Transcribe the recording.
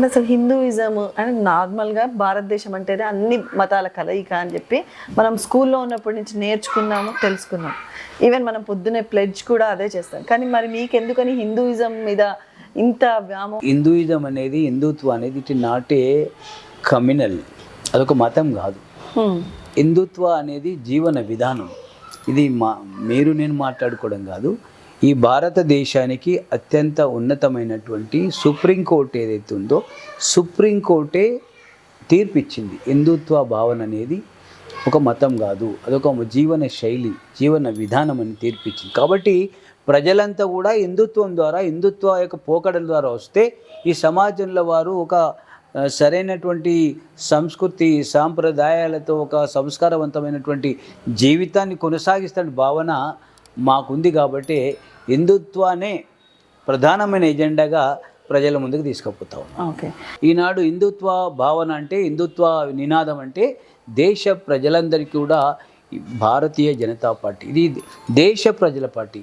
కానీ అసలు హిందూయిజం అంటే నార్మల్గా భారతదేశం అంటేనే అన్ని మతాల కలయిక అని చెప్పి మనం స్కూల్లో ఉన్నప్పటి నుంచి నేర్చుకున్నాము, తెలుసుకున్నాం. ఈవెన్ మనం పొద్దునే ప్లెడ్జ్ కూడా అదే చేస్తాం. కానీ మరి మీకు ఎందుకని హిందూయిజం మీద ఇంత వ్యామోహం? హిందూయిజం అనేది, హిందుత్వం అనేది ఇట్ నాట్ ఏ కమ్యూనల్, అదొక మతం కాదు. హిందుత్వ అనేది జీవన విధానం. ఇది మీరు నేను మాట్లాడుకోవడం కాదు. ఈ భారతదేశానికి అత్యంత ఉన్నతమైనటువంటి సుప్రీంకోర్టు ఏదైతే ఉందో, సుప్రీంకోర్టే తీర్పిచ్చింది హిందుత్వ భావన అనేది ఒక మతం కాదు, అదొక జీవన శైలి, జీవన విధానం అని తీర్పిచ్చింది. కాబట్టి ప్రజలంతా కూడా హిందుత్వం ద్వారా, హిందుత్వ యొక్క పోకడల ద్వారా వస్తే ఈ సమాజంలో వారు ఒక సరైనటువంటి సంస్కృతి సాంప్రదాయాలతో ఒక సంస్కారవంతమైనటువంటి జీవితాన్ని కొనసాగిస్తున్న భావన మాకుంది. కాబట్టి హిందుత్వానే ప్రధానమైన ఎజెండాగా ప్రజల ముందుకు తీసుకుపోతాం. ఓకే, ఈనాడు హిందుత్వ భావన అంటే, హిందుత్వ నినాదం అంటే దేశ ప్రజలందరికీ కూడా భారతీయ జనతా పార్టీ ఇది దేశ ప్రజల పార్టీ.